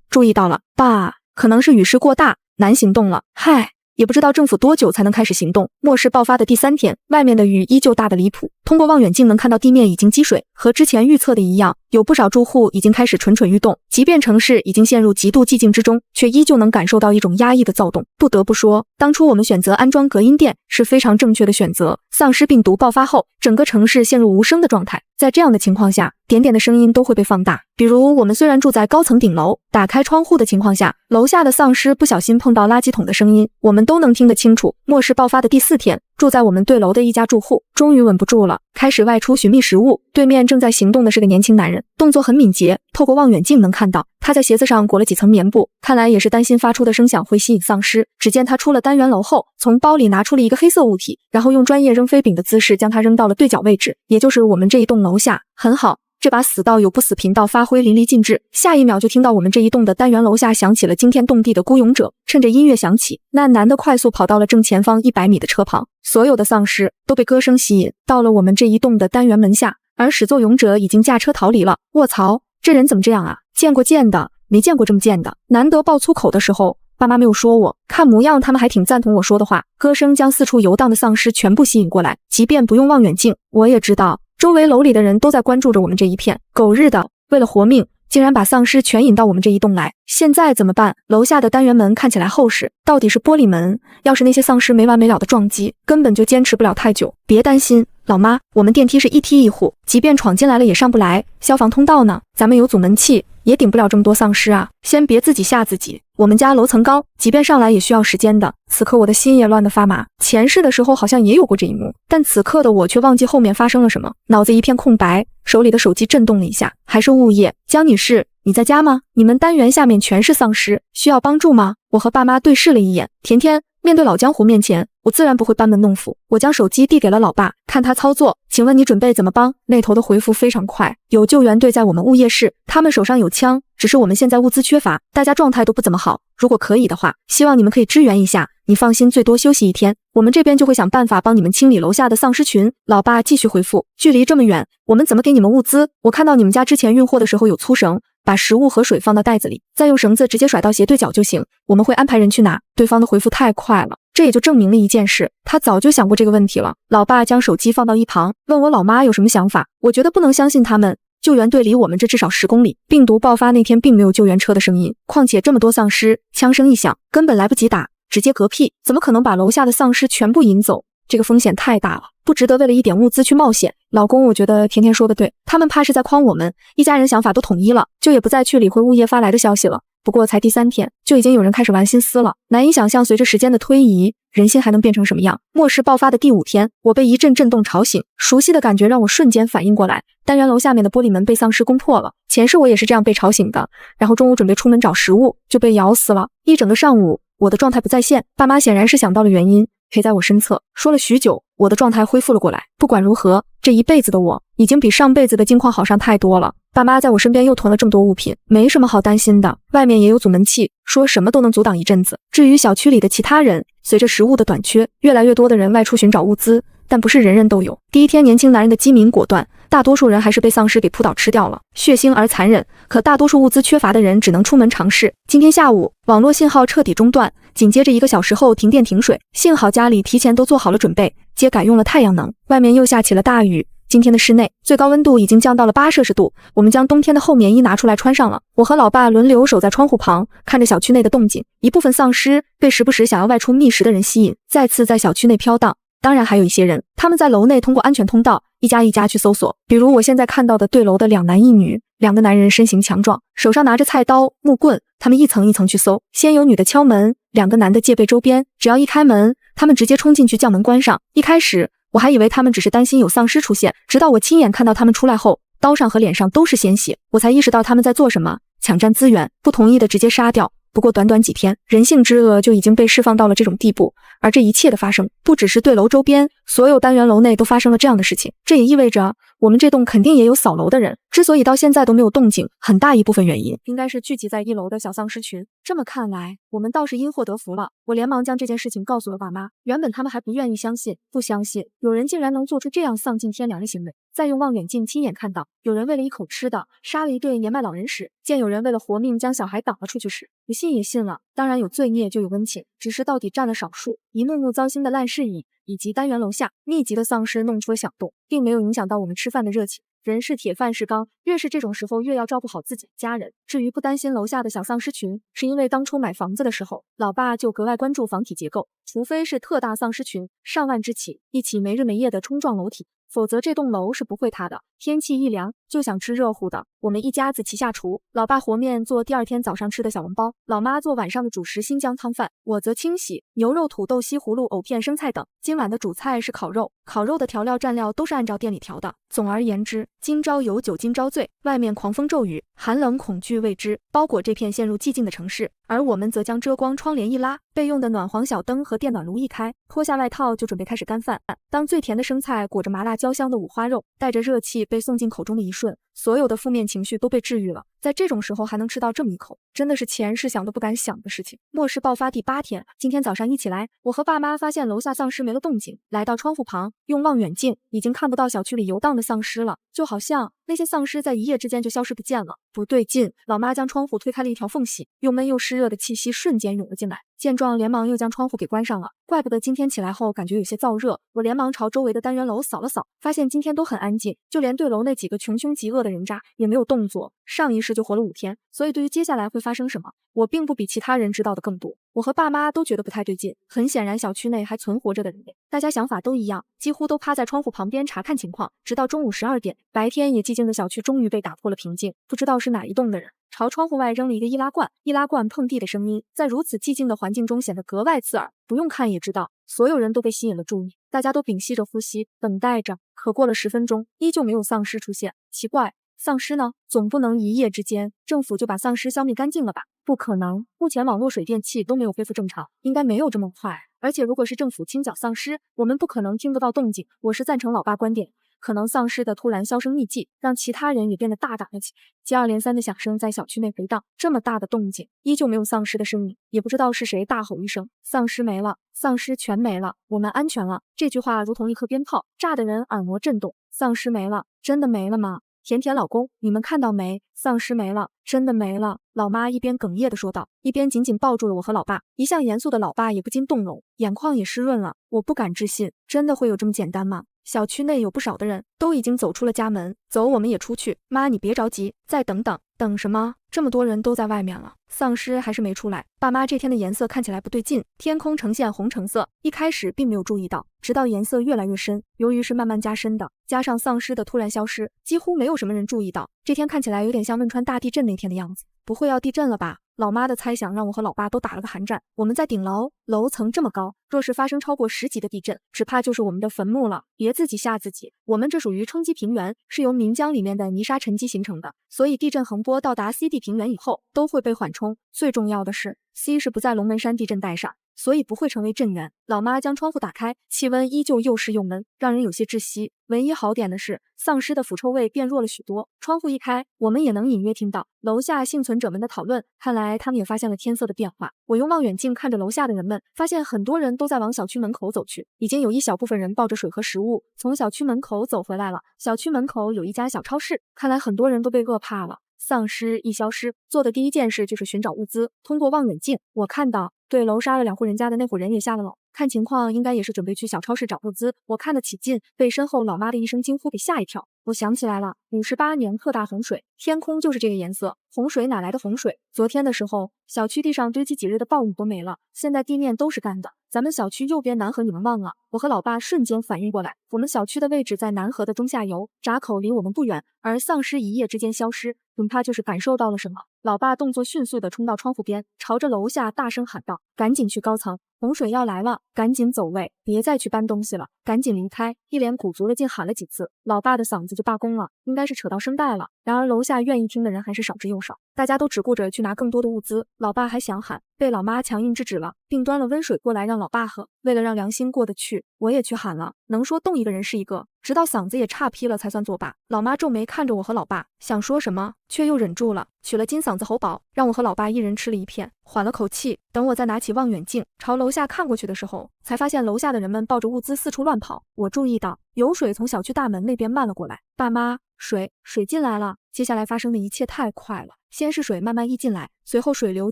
注意到了，爸，可能是雨势过大，难行动了。嗨，也不知道政府多久才能开始行动。末世爆发的第3天，外面的雨依旧大得离谱。通过望远镜能看到地面已经积水，和之前预测的一样，有不少住户已经开始蠢蠢欲动。即便城市已经陷入极度寂静之中，却依旧能感受到一种压抑的躁动。不得不说，当初我们选择安装隔音垫是非常正确的选择。丧尸病毒爆发后，整个城市陷入无声的状态。在这样的情况下，点点的声音都会被放大。比如我们虽然住在高层顶楼，打开窗户的情况下，楼下的丧尸不小心碰到垃圾桶的声音，我们都能听得清楚。末世爆发的第4天，住在我们对楼的一家住户终于稳不住了，开始外出寻觅食物。对面正在行动的是个年轻男人，动作很敏捷，透过望远镜能看到他在鞋子上裹了几层棉布，看来也是担心发出的声响会吸引丧尸。只见他出了单元楼后，从包里拿出了一个黑色物体，然后用专业扔飞饼的姿势将它扔到了对角位置，也就是我们这一栋楼下。很好，这把死道友不死贫道发挥淋漓尽致，下一秒就听到我们这一栋的单元楼下响起了惊天动地的孤勇者。趁着音乐响起，那男的快速跑到了正前方100米的车旁，所有的丧尸都被歌声吸引到了我们这一栋的单元门下，而始作俑者已经驾车逃离了。卧槽，这人怎么这样啊？见过贱的，没见过这么贱的。难得爆粗口的时候，爸妈没有说我，看模样他们还挺赞同我说的话。歌声将四处游荡的丧尸全部吸引过来，即便不用望远镜，我也知道周围楼里的人都在关注着我们这一片。狗日的，为了活命，竟然把丧尸全引到我们这一栋来，现在怎么办？楼下的单元门看起来厚实，到底是玻璃门，要是那些丧尸没完没了的撞击，根本就坚持不了太久。别担心，老妈，我们电梯是1梯1户，即便闯进来了也上不来，消防通道呢，咱们有阻门器，也顶不了这么多丧尸啊！先别自己吓自己，我们家楼层高，即便上来也需要时间的。此刻我的心也乱得发麻，前世的时候好像也有过这一幕，但此刻的我却忘记后面发生了什么，脑子一片空白，手里的手机震动了一下，还是物业。江女士，你在家吗？你们单元下面全是丧尸，需要帮助吗？我和爸妈对视了一眼，甜甜，面对老江湖面前，我自然不会班门弄斧。我将手机递给了老爸，看他操作。请问你准备怎么帮？那头的回复非常快，有救援队在我们物业室，他们手上有枪，只是我们现在物资缺乏，大家状态都不怎么好。如果可以的话，希望你们可以支援一下。你放心，最多休息1天，我们这边就会想办法帮你们清理楼下的丧尸群。老爸继续回复，距离这么远，我们怎么给你们物资？我看到你们家之前运货的时候有粗绳，把食物和水放到袋子里，再用绳子直接甩到斜对角就行，我们会安排人去拿。对方的回复太快了，这也就证明了一件事，他早就想过这个问题了。老爸将手机放到一旁，问我老妈有什么想法。我觉得不能相信他们，救援队离我们这至少10公里，病毒爆发那天并没有救援车的声音，况且这么多丧尸，枪声一响，根本来不及打，直接嗝屁，怎么可能把楼下的丧尸全部引走？这个风险太大了，不值得为了一点物资去冒险。老公，我觉得甜甜说的对，他们怕是在诓我们，一家人想法都统一了，就也不再去理会物业发来的消息了。不过才第3天，就已经有人开始玩心思了，难以想象随着时间的推移，人心还能变成什么样。末世爆发的第5天，我被一阵震动吵醒，熟悉的感觉让我瞬间反应过来，单元楼下面的玻璃门被丧尸攻破了，前世我也是这样被吵醒的，然后中午准备出门找食物，就被咬死了。一整个上午，我的状态不在线，爸妈显然是想到了原因，陪在我身侧，说了许久，我的状态恢复了过来。不管如何，这一辈子的我已经比上辈子的境况好上太多了。爸妈在我身边又囤了这么多物品，没什么好担心的，外面也有阻门器，说什么都能阻挡一阵子。至于小区里的其他人，随着食物的短缺，越来越多的人外出寻找物资，但不是人人都有。第1天，年轻男人的机敏果断，大多数人还是被丧尸给扑倒吃掉了，血腥而残忍，可大多数物资缺乏的人只能出门尝试。今天下午，网络信号彻底中断，紧接着1个小时后停电停水，幸好家里提前都做好了准备，皆改用了太阳能。外面又下起了大雨，今天的室内最高温度已经降到了8°C，我们将冬天的厚棉衣拿出来穿上了。我和老爸轮流守在窗户旁，看着小区内的动静。一部分丧尸被时不时想要外出觅食的人吸引，再次在小区内飘荡。当然还有一些人，他们在楼内通过安全通道一家一家去搜索。比如我现在看到的对楼的2男1女，2个男人身形强壮，手上拿着菜刀、木棍，他们一层一层去搜。先有女的敲门，2个男的戒备周边，只要一开门，他们直接冲进去将门关上。一开始我还以为他们只是担心有丧尸出现，直到我亲眼看到他们出来后，刀上和脸上都是鲜血，我才意识到他们在做什么，抢占资源，不同意的直接杀掉。不过短短几天，人性之恶就已经被释放到了这种地步。而这一切的发生，不只是对楼周边，所有单元楼内都发生了这样的事情。这也意味着我们这栋肯定也有扫楼的人，之所以到现在都没有动静，很大一部分原因应该是聚集在1楼的小丧尸群。这么看来，我们倒是因祸得福了。我连忙将这件事情告诉了爸妈，原本他们还不愿意相信，不相信有人竟然能做出这样丧尽天良的行为。再用望远镜亲眼看到，有人为了一口吃的杀了一对年迈老人时，见有人为了活命将小孩挡了出去时，不信也信了。当然有罪孽就有温情，只是到底占了少数。一幕幕糟心的烂事以及单元楼下密集的丧尸弄出了响动，并没有影响到我们吃饭的热情。人是铁，饭是钢，越是这种时候越要照顾好自己的家人。至于不担心楼下的小丧尸群，是因为当初买房子的时候，老爸就格外关注房体结构，除非是特大丧尸群，上万只起，一起没日没夜的冲撞楼体，否则这栋楼是不会塌的。天气一凉就想吃热乎的，我们一家子齐下厨，老爸和面做第2天早上吃的小笼包，老妈做晚上的主食新疆汤饭，我则清洗牛肉、土豆、西葫芦、藕片、生菜等。今晚的主菜是烤肉，烤肉的调料蘸料都是按照店里调的。总而言之，今朝有酒今朝醉，外面狂风骤雨，寒冷恐惧未知包裹这片陷入寂静的城市，而我们则将遮光窗帘一拉，备用的暖黄小灯和电暖炉一开，脱下外套就准备开始干饭。当最甜的生菜裹着麻辣焦香的五花肉，带着热气被送进口中的一瞬，所有的负面情绪都被治愈了。在这种时候还能吃到这么一口，真的是前世想都不敢想的事情。末世爆发第8天，今天早上一起来，我和爸妈发现楼下丧尸没了动静，来到窗户旁，用望远镜已经看不到小区里游荡的丧尸了，就好像那些丧尸在一夜之间就消失不见了。不对劲，老妈将窗户推开了一条缝隙，又闷又湿热的气息瞬间涌了进来。见状，连忙又将窗户给关上了。怪不得今天起来后感觉有些燥热。我连忙朝周围的单元楼扫了扫，发现今天都很安静，就连对楼那几个穷凶极恶的人渣也没有动作。上一世就活了5天，所以对于接下来会发生什么，我并不比其他人知道的更多。我和爸妈都觉得不太对劲，很显然小区内还存活着的人类，大家想法都一样，几乎都趴在窗户旁边查看情况，直到中午12点，白天也寂静的小区终于被打破了平静。不知道是哪一栋的人朝窗户外扔了一个易拉罐，易拉罐碰地的声音在如此寂静的环境中显得格外刺耳，不用看也知道，所有人都被吸引了注意，大家都屏息着呼吸，等待着。可过了10分钟，依旧没有丧尸出现，奇怪，丧尸呢？总不能一夜之间政府就把丧尸消灭干净了吧？不可能，目前网络、水电气都没有恢复正常，应该没有这么快。而且如果是政府清剿丧尸，我们不可能听得到动静。我是赞成老爸观点，可能丧尸的突然销声匿迹，让其他人也变得大胆了起来。接二连三的响声在小区内回荡，这么大的动静，依旧没有丧尸的声音，也不知道是谁大吼一声：“丧尸没了，丧尸全没了，我们安全了。”这句话如同一颗鞭炮，炸得人耳膜震动。丧尸没了，真的没了吗？甜甜老公，你们看到没？丧尸没了，真的没了。老妈一边哽咽地说道，一边紧紧抱住了我和老爸。一向严肃的老爸也不禁动容，眼眶也湿润了。我不敢置信，真的会有这么简单吗？小区内有不少的人都已经走出了家门，走，我们也出去。妈，你别着急，再等等。等什么？这么多人都在外面了，丧尸还是没出来。爸妈这天的颜色看起来不对劲，天空呈现红橙色，一开始并没有注意到，直到颜色越来越深，由于是慢慢加深的，加上丧尸的突然消失，几乎没有什么人注意到。这天看起来有点像汶川大地震那天的样子，不会要地震了吧？老妈的猜想让我和老爸都打了个寒战。我们在顶楼，楼层这么高，若是发生超过10级的地震，只怕就是我们的坟墓了。别自己吓自己，我们这属于冲积平原，是由岷江里面的泥沙沉积形成的，所以地震横波到达 C 地平原以后都会被缓冲。最重要的是 C 是不在龙门山地震带上，所以不会成为震源。老妈将窗户打开，气温依旧又湿又闷，让人有些窒息。唯一好点的是，丧尸的腐臭味变弱了许多。窗户一开，我们也能隐约听到楼下幸存者们的讨论，看来他们也发现了天色的变化。我用望远镜看着楼下的人们，发现很多人都在往小区门口走去，已经有一小部分人抱着水和食物从小区门口走回来了。小区门口有一家小超市，看来很多人都被饿怕了。丧尸一消失，做的第一件事就是寻找物资。通过望远镜，我看到对楼杀了2户人家的那户人也下了楼，看情况应该也是准备去小超市找物资。我看得起劲，被身后老妈的一声惊呼给吓一跳。我想起来了，58年特大洪水，天空就是这个颜色。洪水哪来的洪水？昨天的时候，小区地上堆积几日的暴雨都没了，现在地面都是干的。咱们小区右边南河你们忘了？我和老爸瞬间反应过来，我们小区的位置在南河的中下游，闸口离我们不远，而丧尸一夜之间消失，恐怕就是感受到了什么。老爸动作迅速地冲到窗户边，朝着楼下大声喊道：“赶紧去高层，洪水要来了，赶紧走位，别再去搬东西了，赶紧离开！”一连鼓足了劲喊了几次，老爸的嗓子就罢工了，应该是扯到声带了。然而楼下愿意听的人还是少之又少，大家都只顾着去拿更多的物资。老爸还想喊，被老妈强硬制止了，并端了温水过来让老爸喝。为了让良心过得去，我也去喊了，能说动一个人是一个，直到嗓子也岔劈了才算作罢。老妈皱眉看着我和老爸，想说什么，却又忍住了，取了金嗓子喉宝，让我和老爸一人吃了一片，缓了口气。等我再拿起望远镜朝楼下看过去的时候，才发现楼下的人们抱着物资四处乱跑。我注意到有水从小区大门那边漫了过来。爸妈，水进来了。接下来发生的一切太快了，先是水慢慢溢进来，随后水流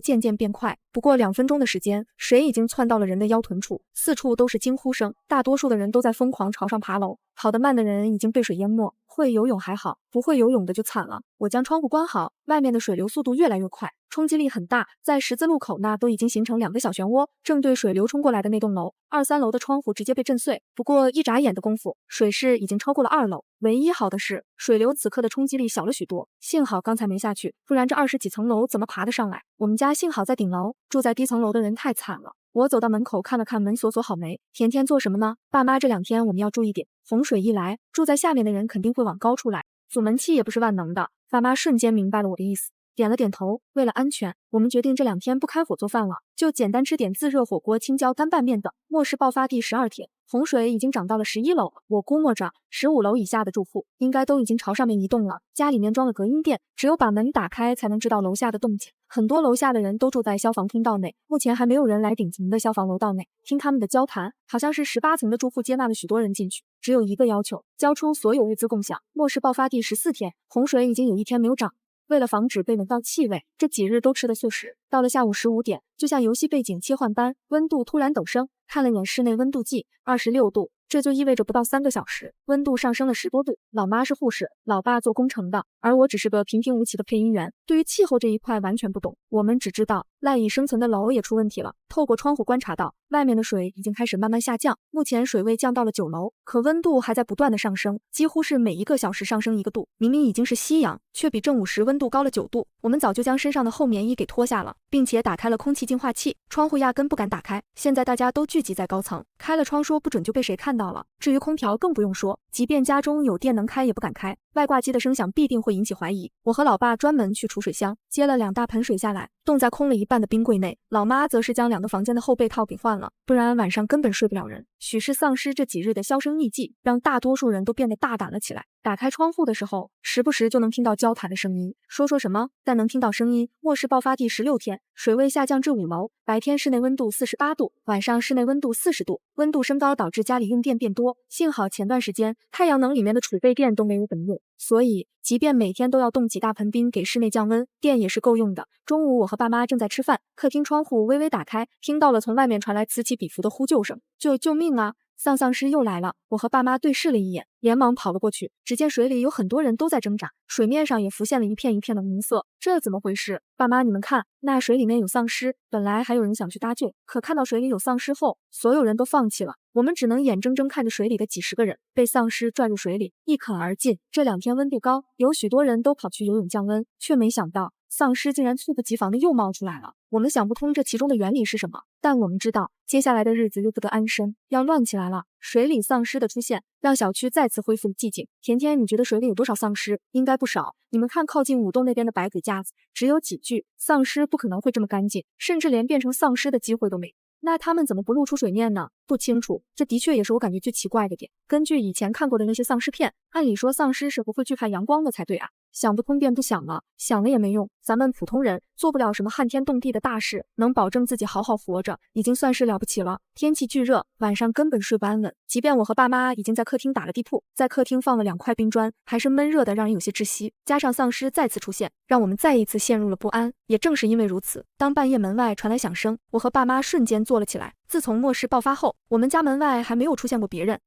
渐渐变快，不过2分钟的时间，水已经窜到了人的腰臀处，四处都是惊呼声，大多数的人都在疯狂朝上爬楼，跑得慢的人已经被水淹没，会游泳还好，不会游泳的就惨了。我将窗户关好，外面的水流速度越来越快，冲击力很大，在十字路口那都已经形成2个小漩涡，正对水流冲过来的那栋楼，2、3楼的窗户直接被震碎。不过一眨眼的功夫，水势已经超过了2楼。唯一好的是，水流此刻的冲击力小了许多，幸好刚才没下去，不然这20几层楼怎么爬得上来？我们家幸好在顶楼，住在低层楼的人太惨了。我走到门口看了看门锁好没。甜甜做什么呢？爸妈，这2天我们要注意点，洪水一来，住在下面的人肯定会往高处来，阻门器也不是万能的。爸妈瞬间明白了我的意思，点了点头。为了安全，我们决定这2天不开火做饭了，就简单吃点自热火锅、青椒干拌面等。末世爆发第12天，洪水已经涨到了11楼，我估摸着15楼以下的住户应该都已经朝上面移动了。家里面装了隔音垫，只有把门打开才能知道楼下的动静。很多楼下的人都住在消防通道内，目前还没有人来顶层的消防楼道内。听他们的交谈，好像是18层的住户接纳了许多人进去，只有一个要求，交出所有物资共享。末世爆发第14天，洪水已经有1天没有涨。为了防止被闻到气味，这几日都吃的素食。到了下午15点，就像游戏背景切换般，温度突然陡升。看了眼室内温度计，26度，这就意味着不到3个小时，温度上升了10多度。老妈是护士，老爸做工程的，而我只是个平平无奇的配音员，对于气候这一块完全不懂。我们只知道赖以生存的楼也出问题了。透过窗户观察到，外面的水已经开始慢慢下降，目前水位降到了9楼，可温度还在不断的上升，几乎是每1个小时上升1个度。明明已经是夕阳，却比正午时温度高了9度。我们早就将身上的厚棉衣给脱下了，并且打开了空气净化器，窗户压根不敢打开。现在大家都聚集在高层，开了窗说不准就被谁看到了。至于空调更不用说，即便家中有电能开也不敢开，外挂机的声响必定会引起怀疑。我和老爸专门去储水箱接了2大盆水下来，冻在空了一半的冰柜内。老妈则是将2个房间的后被套给换了，不然晚上根本睡不了人。许是丧尸这几日的销声匿迹，让大多数人都变得大胆了起来。打开窗户的时候，时不时就能听到交谈的声音，说什么但能听到声音。末世爆发第16天，水位下降至5楼，白天室内温度48度，晚上室内温度40度，温度升高导致家里用电变多。幸好前段时间太阳能里面的储备电都没有本用，所以即便每天都要冻几大盆冰给室内降温，电也是够用的。中午我和爸妈正在吃饭，客厅窗户微微打开，听到了从外面传来此起彼伏的呼救声，救命啊！丧尸又来了！我和爸妈对视了一眼，连忙跑了过去。只见水里有很多人都在挣扎，水面上也浮现了一片一片的红色。这怎么回事？爸妈，你们看，那水里面有丧尸。本来还有人想去搭救，可看到水里有丧尸后，所有人都放弃了。我们只能眼睁睁看着水里的几10个人被丧尸拽入水里，一啃而尽。这2天温度高，有许多人都跑去游泳降温，却没想到丧尸竟然猝不及防的又冒出来了。我们想不通这其中的原理是什么，但我们知道接下来的日子又不得安生，要乱起来了。水里丧尸的出现让小区再次恢复寂静。甜甜，你觉得水里有多少丧尸？应该不少。你们看靠近5栋那边的白鬼架子，只有几具，丧尸不可能会这么干净，甚至连变成丧尸的机会都没。那他们怎么不露出水面呢？不清楚，这的确也是我感觉最奇怪的点。根据以前看过的那些丧尸片，按理说丧尸是不会惧怕阳光的才对啊。想不通便不想了，想了也没用。咱们普通人做不了什么撼天动地的大事，能保证自己好好活着，已经算是了不起了。天气巨热，晚上根本睡不安稳。即便我和爸妈已经在客厅打了地铺，在客厅放了2块冰砖，还是闷热的，让人有些窒息。加上丧尸再次出现，让我们再一次陷入了不安。也正是因为如此，当半夜门外传来响声，我和爸妈瞬间坐了起来，自从末世爆发后，我们家门外还没有出现过别人。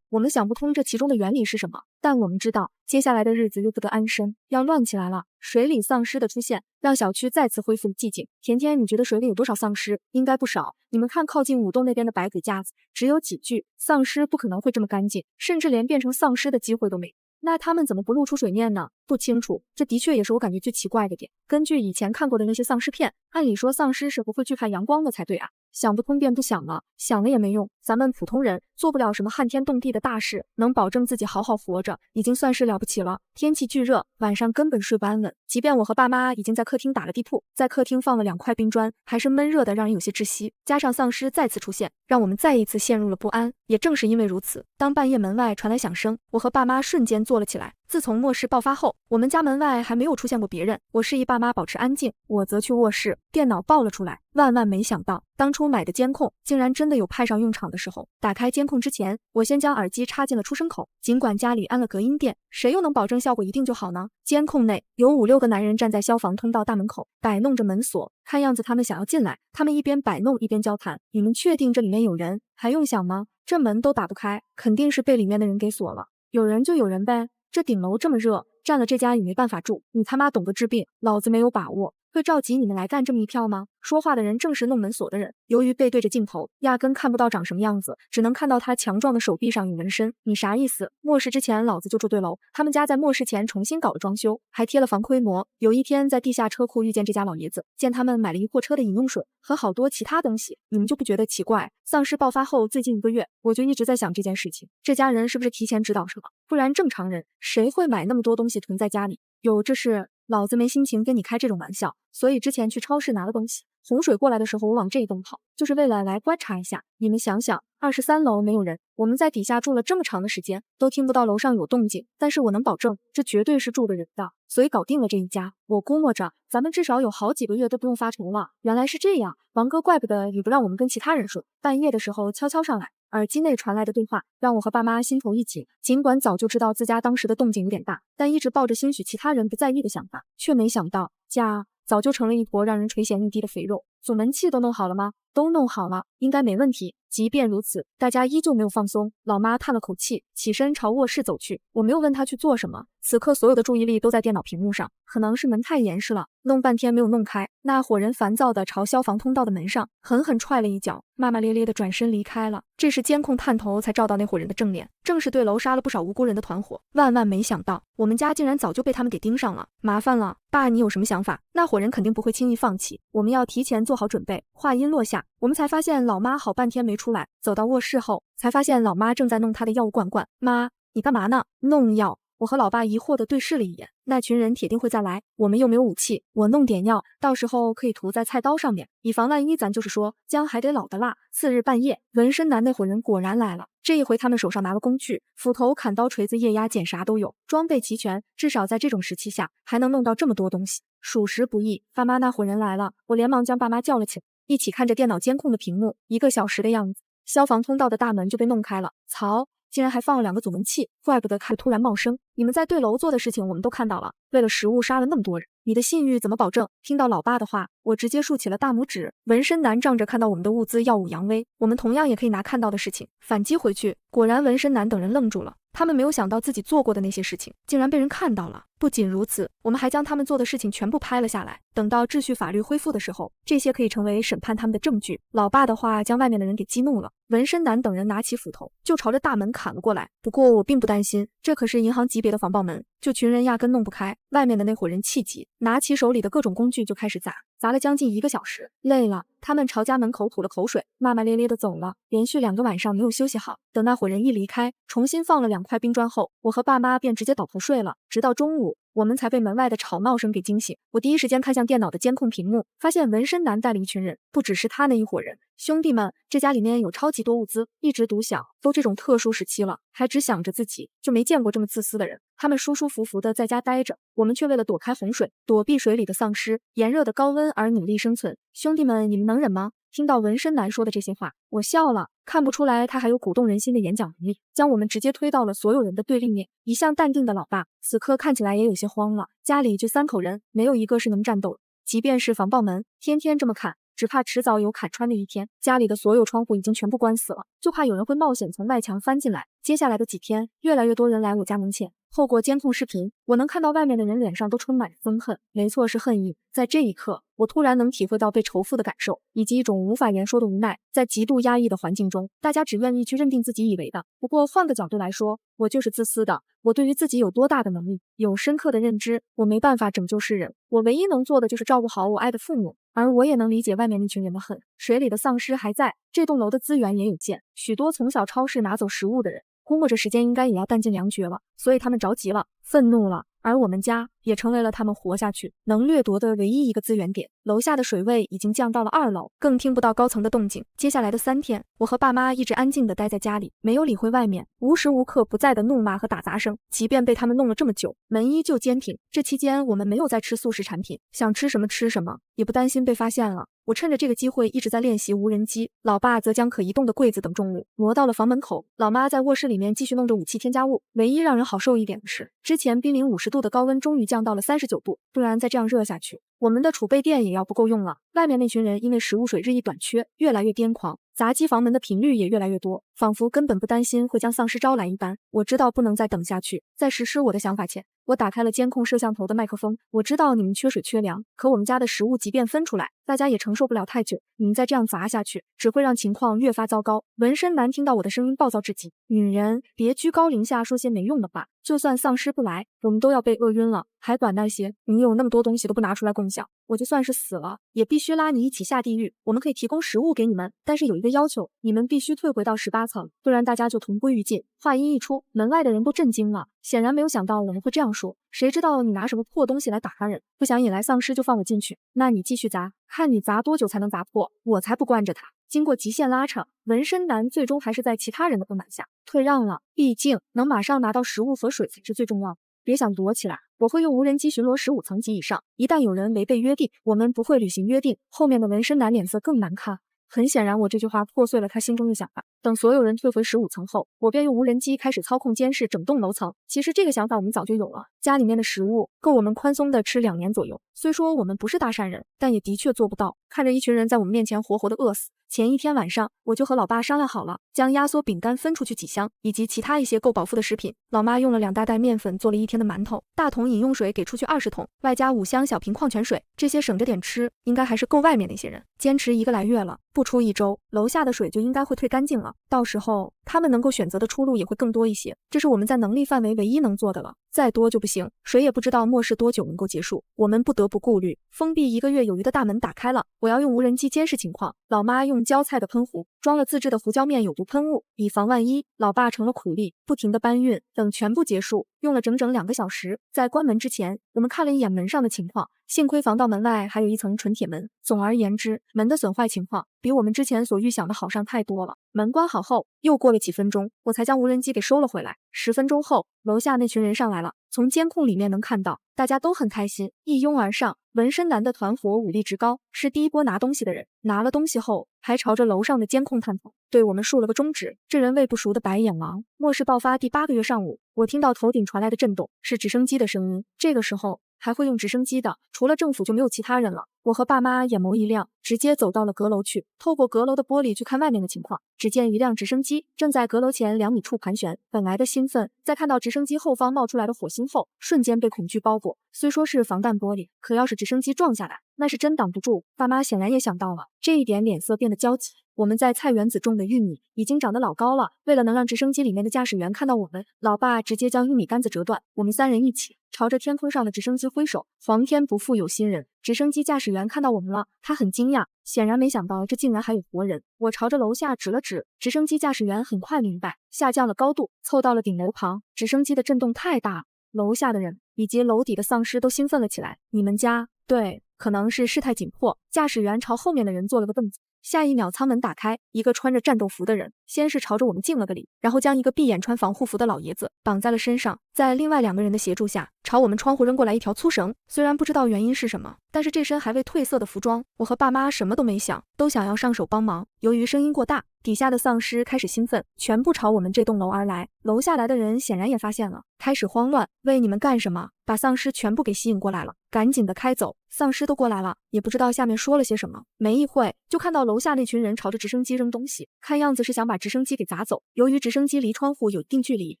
我们想不通这其中的原理是什么，但我们知道接下来的日子又不得安生，要乱起来了。水里丧尸的出现，让小区再次恢复寂静。甜甜，你觉得水里有多少丧尸？应该不少。你们看靠近5栋那边的白鬼架子，只有几具，丧尸不可能会这么干净，甚至连变成丧尸的机会都没。那他们怎么不露出水面呢？不清楚，这的确也是我感觉最奇怪的点。根据以前看过的那些丧尸片，按理说丧尸是不会惧怕阳光的才对啊。想不通便不想了，想了也没用。咱们普通人做不了什么撼天动地的大事，能保证自己好好活着，已经算是了不起了。天气巨热，晚上根本睡不安稳。即便我和爸妈已经在客厅打了地铺，在客厅放了2块冰砖，还是闷热的，让人有些窒息。加上丧尸再次出现，让我们再一次陷入了不安。也正是因为如此，当半夜门外传来响声，我和爸妈瞬间坐了起来。自从末世爆发后，我们家门外还没有出现过别人。我示意爸妈保持安静，我则去卧室，电脑爆了出来。万万没想到，当初买的监控竟然真的有派上用场的时候。打开监控之前，我先将耳机插进了出声口，尽管家里安了隔音垫，谁又能保证效果一定就好呢？监控内有5、6个男人站在消防通道大门口，摆弄着门锁，看样子他们想要进来。他们一边摆弄一边交谈：“你们确定这里面有人？还用想吗？这门都打不开，肯定是被里面的人给锁了。有人就有人呗，这顶楼这么热，占了这家也没办法住。你他妈懂得治病，老子没有把握。会召集你们来干这么一票吗？”说话的人正是弄门锁的人，由于背对着镜头，压根看不到长什么样子，只能看到他强壮的手臂上有纹身。你啥意思？末世之前老子就住对楼，他们家在末世前重新搞了装修，还贴了防窥膜。有一天在地下车库遇见这家老爷子，见他们买了一货车的饮用水和好多其他东西，你们就不觉得奇怪？丧尸爆发后最近1个月，我就一直在想这件事情，这家人是不是提前知道什么？不然正常人谁会买那么多东西囤在家里？有这事，老子没心情跟你开这种玩笑，所以之前去超市拿了东西。洪水过来的时候，我往这一栋跑，就是为了来观察一下。你们想想，23楼没有人，我们在底下住了这么长的时间，都听不到楼上有动静，但是我能保证，这绝对是住的人的，所以搞定了这一家。我估摸着，咱们至少有好几个月都不用发愁了。原来是这样，王哥怪不得也不让我们跟其他人说，半夜的时候悄悄上来。耳机内传来的对话让我和爸妈心头一紧，尽管早就知道自家当时的动静有点大，但一直抱着兴许其他人不在意的想法，却没想到家早就成了一坨让人垂涎欲滴的肥肉。锁门器都弄好了吗？都弄好了，应该没问题。即便如此，大家依旧没有放松。老妈叹了口气，起身朝卧室走去。我没有问她去做什么，此刻所有的注意力都在电脑屏幕上。可能是门太严实了，弄半天没有弄开。那伙人烦躁地朝消防通道的门上狠狠踹了一脚，骂骂咧咧地转身离开了。这时监控探头才照到那伙人的正脸，正是对楼杀了不少无辜人的团伙。万万没想到，我们家竟然早就被他们给盯上了。麻烦了，爸，你有什么想法？那伙人肯定不会轻易放弃，我们要提前做好准备。话音落下，我们才发现老妈好半天没出来。走到卧室后，才发现老妈正在弄她的药物罐罐。妈，你干嘛呢？弄药。我和老爸疑惑地对视了一眼，那群人铁定会再来，我们又没有武器，我弄点药，到时候可以涂在菜刀上面，以防万一。咱就是说，姜还得老的辣。次日半夜，纹身男那伙人果然来了，这一回他们手上拿了工具，斧头、砍刀、锤子、液压剪啥都有，装备齐全，至少在这种时期下还能弄到这么多东西，属实不易。爸妈那伙人来了，我连忙将爸妈叫了起来，一起看着电脑监控的屏幕，1个小时的样子，消防通道的大门就被弄开了。操！竟然还放了2个阻门器，怪不得开突然冒声。你们在对楼做的事情我们都看到了，为了食物杀了那么多人，你的信誉怎么保证？听到老爸的话，我直接竖起了大拇指。纹身男仗着看到我们的物资耀武扬威，我们同样也可以拿看到的事情反击回去。果然纹身男等人愣住了，他们没有想到自己做过的那些事情竟然被人看到了。不仅如此，我们还将他们做的事情全部拍了下来，等到秩序法律恢复的时候，这些可以成为审判他们的证据。老爸的话将外面的人给激怒了，纹身男等人拿起斧头就朝着大门砍了过来。不过我并不担心，这可是银行级别的防爆门，就群人压根弄不开。外面的那伙人气急，拿起手里的各种工具就开始砸了将近1个小时，累了，他们朝家门口吐了口水，骂骂咧咧的走了。连续2个晚上没有休息好，等那伙人一离开，重新放了2块冰砖后，我和爸妈便直接倒头睡了，直到中午我们才被门外的吵闹声给惊醒。我第一时间看向电脑的监控屏幕，发现纹身男带了一群人，不只是他那一伙人。兄弟们，这家里面有超级多物资，一直独享，都这种特殊时期了，还只想着自己，就没见过这么自私的人。他们舒舒服服的在家待着，我们却为了躲开洪水，躲避水里的丧尸，炎热的高温而努力生存。兄弟们，你们能忍吗？听到纹身男说的这些话，我笑了，看不出来他还有鼓动人心的演讲能力，将我们直接推到了所有人的对立面。一向淡定的老爸，此刻看起来也有些慌了。家里就3口人，没有一个是能战斗的，即便是防爆门，天天这么看，只怕迟早有砍穿的一天。家里的所有窗户已经全部关死了，就怕有人会冒险从外墙翻进来。接下来的几天，越来越多人来我家门前。透过监控视频，我能看到外面的人脸上都充满着憎恨，没错，是恨意。在这一刻，我突然能体会到被仇富的感受，以及一种无法言说的无奈。在极度压抑的环境中，大家只愿意去认定自己以为的。不过换个角度来说，我就是自私的。我对于自己有多大的能力，有深刻的认知。我没办法拯救世人，我唯一能做的就是照顾好我爱的父母。而我也能理解外面那群人的恨。水里的丧尸还在，这栋楼的资源也有限，许多从小超市拿走食物的人，估摸着时间应该也要弹尽粮绝了，所以他们着急了，愤怒了。而我们家也成为了他们活下去能掠夺的唯一一个资源点。楼下的水位已经降到了2楼，更听不到高层的动静。接下来的3天，我和爸妈一直安静地待在家里，没有理会外面无时无刻不在的怒骂和打杂声。即便被他们弄了这么久，门依旧坚挺。这期间，我们没有再吃速食产品，想吃什么吃什么，也不担心被发现了。我趁着这个机会一直在练习无人机，老爸则将可移动的柜子等重物挪到了房门口，老妈在卧室里面继续弄着武器添加物。唯一让人好受一点的是，之前濒临50度的高温终于降到了39度，不然再这样热下去，我们的储备电也要不够用了。外面那群人因为食物水日益短缺，越来越癫狂，砸击房门的频率也越来越多，仿佛根本不担心会将丧尸招来一般。我知道不能再等下去，在实施我的想法前，我打开了监控摄像头的麦克风。我知道你们缺水缺粮，可我们家的食物即便分出来，大家也承受不了太久。你们再这样砸下去，只会让情况越发糟糕。纹身男听到我的声音暴躁至极，女人别居高临下说些没用的话，就算丧尸不来，我们都要被饿晕了，还管那些？你有那么多东西都不拿出来共享，我就算是死了，也必须拉你一起下地狱。我们可以提供食物给你们，但是有一个要求，你们必须退回到18层，不然大家就同归于尽。话音一出，门外的人都震惊了，显然没有想到我们会这样说。谁知道你拿什么破东西来打发人？不想引来丧尸就放我进去，那你继续砸，看你砸多久才能砸破，我才不惯着他。经过极限拉扯，纹身男最终还是在其他人的不满下退让了，毕竟能马上拿到食物和水才是最重要的。别想躲起来，我会用无人机巡逻15层级以上，一旦有人违背约定，我们不会履行约定。后面的纹身男脸色更难看。很显然，我这句话破碎了他心中的想法。等所有人退回15层后，我便用无人机开始操控监视整栋楼层。其实这个想法我们早就有了，家里面的食物够我们宽松的吃2年左右。虽说我们不是大善人，但也的确做不到。看着一群人在我们面前活活的饿死，前一天晚上我就和老爸商量好了，将压缩饼干分出去几箱，以及其他一些够饱腹的食品。老妈用了2大袋面粉做了1天的馒头，大桶饮用水给出去20桶，外加5箱小瓶矿泉水。这些省着点吃，应该还是够外面那些人。坚持1个来月了，不出1周，楼下的水就应该会退干净了。到时候他们能够选择的出路也会更多一些，这是我们在能力范围唯一能做的了，再多就不行。谁也不知道末世多久能够结束，我们不得不顾虑。封闭1个月有余的大门打开了，我要用无人机监视情况。老妈用浇菜的喷壶装了自制的胡椒面有毒喷雾，以防万一。老爸成了苦力，不停地搬运。等全部结束，用了整整2个小时。在关门之前，我们看了一眼门上的情况，幸亏防盗门外还有一层纯铁门。总而言之，门的损坏情况比我们之前所预想的好上太多了。门关好后，又过了几分钟，我才将无人机给收了回来。10分钟后，楼下那群人上来了，从监控里面能看到，大家都很开心，一拥而上。纹身男的团伙武力值高，是第一波拿东西的人。拿了东西后，还朝着楼上的监控探头，对我们竖了个中指。这人为不熟的白眼狼。末世爆发第8个月上午，我听到头顶传来的震动，是直升机的声音。这个时候还会用直升机的，除了政府就没有其他人了。我和爸妈眼眸一亮，直接走到了阁楼去，透过阁楼的玻璃去看外面的情况。只见一辆直升机正在阁楼前2米处盘旋。本来的兴奋，在看到直升机后方冒出来的火星后，瞬间被恐惧包裹。虽说是防弹玻璃，可要是直升机撞下来，那是真挡不住。爸妈显然也想到了这一点，脸色变得焦急。我们在菜园子种的玉米已经长得老高了，为了能让直升机里面的驾驶员看到我们，老爸直接将玉米杆子折断，我们3人一起朝着天空上的直升机挥手。皇天不负有心人，直升机驾驶员看到我们了，他很惊讶，显然没想到这竟然还有活人。我朝着楼下指了指，直升机驾驶员很快明白，下降了高度，凑到了顶楼旁。直升机的震动太大，楼下的人以及楼底的丧尸都兴奋了起来。你们家？对，可能是事态紧迫，驾驶员朝后面的人做了个凳子。下一秒，舱门打开，一个穿着战斗服的人先是朝着我们敬了个礼，然后将一个闭眼穿防护服的老爷子绑在了身上，在另外2个人的协助下，朝我们窗户扔过来一条粗绳。虽然不知道原因是什么，但是这身还未褪色的服装，我和爸妈什么都没想，都想要上手帮忙。由于声音过大，底下的丧尸开始兴奋，全部朝我们这栋楼而来。楼下来的人显然也发现了，开始慌乱，喂，你们干什么？把丧尸全部给吸引过来了，赶紧的开走！丧尸都过来了，也不知道下面说了些什么。没一会，就看到楼下那群人朝着直升机扔东西，看样子是想把直升机给砸走。由于直升机离窗户有一定距离，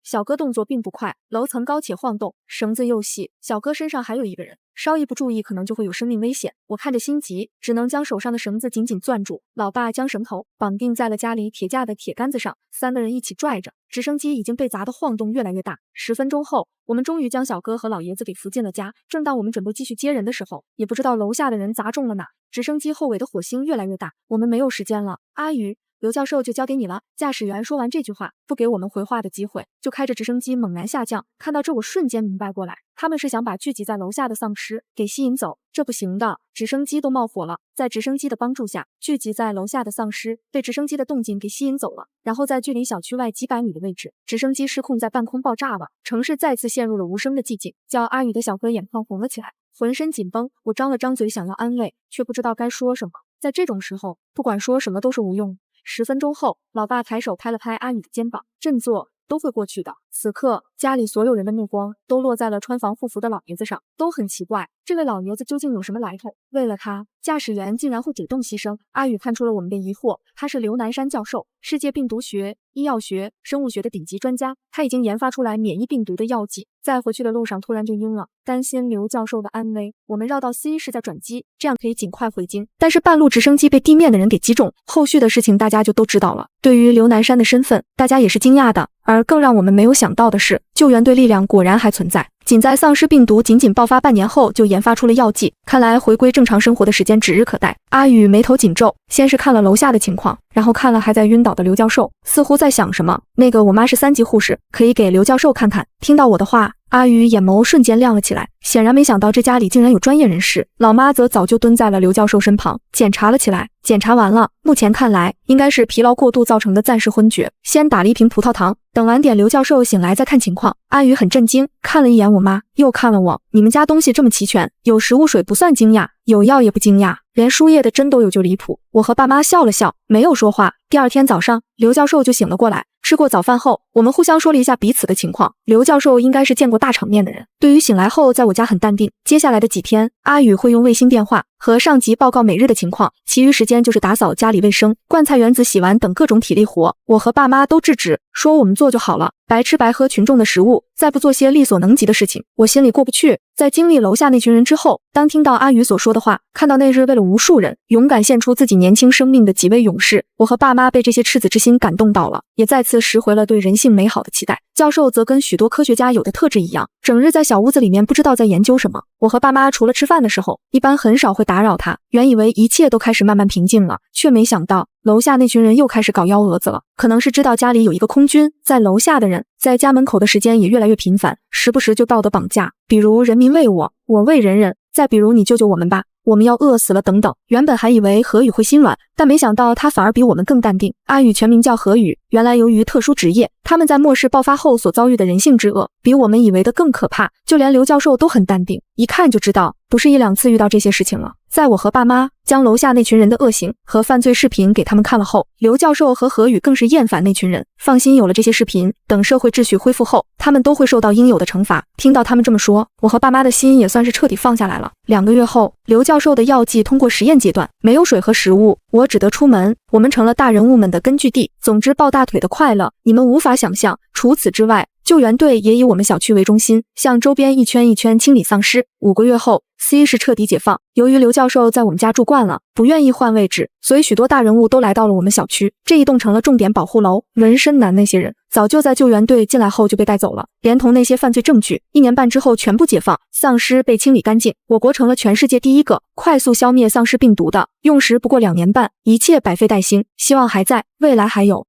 小哥动作并不快，楼层高且晃动，绳子又细，小哥身上还有一个人，稍一不注意可能就会有生命危险。我看着心急，只能将手上的绳子紧紧攥住。老爸将绳头绑定在了家里铁架的铁杆子上，3个人一起拽着，直升机已经被砸得晃动越来越大。10分钟后，我们终于将小哥和老爷子给扶进了家。正当我们准备继续接人的时候，也不知道楼下的人砸中了哪，直升机后尾的火星越来越大，我们没有时间了。阿宇，刘教授就交给你了。驾驶员说完这句话，不给我们回话的机会，就开着直升机猛然下降。看到这，我瞬间明白过来，他们是想把聚集在楼下的丧尸给吸引走，这不行的，直升机都冒火了。在直升机的帮助下，聚集在楼下的丧尸被直升机的动静给吸引走了。然后在距离小区外几百米的位置，直升机失控在半空爆炸了，城市再次陷入了无声的寂静。叫阿宇的小哥眼眶红了起来，浑身紧绷。我张了张嘴想要安慰，却不知道该说什么。在这种时候，不管说什么都是无用。10分钟后，老爸抬手拍了拍阿宇的肩膀，振作，都会过去的。此刻，家里所有人的目光都落在了穿防护服的老爷子上，都很奇怪，这位老爷子究竟有什么来头？为了他，驾驶员竟然会主动牺牲。阿宇看出了我们的疑惑，他是刘南山教授，世界病毒学、医药学、生物学的顶级专家，他已经研发出来免疫病毒的药剂。在回去的路上突然就晕了，担心刘教授的安危，我们绕到C市再转机，这样可以尽快回京。但是半路直升机被地面的人给击中，后续的事情大家就都知道了。对于刘南山的身份，大家也是惊讶的，而更让我们没有想到的是，救援队力量果然还存在。仅在丧尸病毒仅爆发半年后就研发出了药剂，看来回归正常生活的时间指日可待。阿宇眉头紧皱，先是看了楼下的情况，然后看了还在晕倒的刘教授，似乎在想什么。那个我妈是3级护士，可以给刘教授看看。听到我的话，阿宇眼眸瞬间亮了起来，显然没想到这家里竟然有专业人士。老妈则早就蹲在了刘教授身旁，检查了起来。检查完了，目前看来应该是疲劳过度造成的暂时昏厥，先打了一瓶葡萄糖，等晚点刘教授醒来再看情况。阿宇很震惊，看了一眼我妈，又看了我，你们家东西这么齐全，有食物水不算惊讶，有药也不惊讶，连输液的针都有就离谱。我和爸妈笑了笑，没有说话。第二天早上，刘教授就醒了过来。吃过早饭后，我们互相说了一下彼此的情况。刘教授应该是见过大场面的人，对于醒来后在我家很淡定。接下来的几天，阿宇会用卫星电话和上级报告每日的情况，其余时间就是打扫家里卫生、灌菜园子、洗碗等各种体力活。我和爸妈都制止，说我们做就好了，白吃白喝群众的食物，再不做些力所能及的事情，我心里过不去。在经历楼下那群人之后，当听到阿宇所说的话，看到那日为了无数人勇敢献出自己年轻生命的几位勇士，我和爸妈被这些赤子之心感动到了，也再次拾回了对人性美好的期待。教授则跟许多科学家有的特质一样，整日在小屋子里面不知道在研究什么。我和爸妈除了吃饭的时候，一般很少会打扰他。原以为一切都开始慢慢平静了，却没想到楼下那群人又开始搞幺蛾子了。可能是知道家里有一个空军，在楼下的人在家门口的时间也越来越频繁，时不时就道德绑架，比如人民为我，我为人人，再比如你救救我们吧，我们要饿死了等等。原本还以为何宇会心软，但没想到他反而比我们更淡定。阿宇全名叫何宇，原来由于特殊职业，他们在末世爆发后所遭遇的人性之恶，比我们以为的更可怕。就连刘教授都很淡定，一看就知道不是1、2次遇到这些事情了。在我和爸妈将楼下那群人的恶行和犯罪视频给他们看了后，刘教授和何宇更是厌烦那群人。放心，有了这些视频，等社会秩序恢复后，他们都会受到应有的惩罚。听到他们这么说，我和爸妈的心也算是彻底放下来了。2个月后，刘教授的药剂通过实验阶段，没有水和食物，我只得出门，我们成了大人物们的根据地。总之，抱大腿的快乐你们无法想象。除此之外，救援队也以我们小区为中心，向周边一圈一圈清理丧尸。5个月后，C 市彻底解放。由于刘教授在我们家住惯了，不愿意换位置，所以许多大人物都来到了我们小区。这一栋成了重点保护楼。纹身男那些人早就在救援队进来后就被带走了，连同那些犯罪证据，1年半之后全部解放，丧尸被清理干净。我国成了全世界第一个快速消灭丧尸病毒的，用时不过2年半，一切百废待兴，希望还在，未来还有。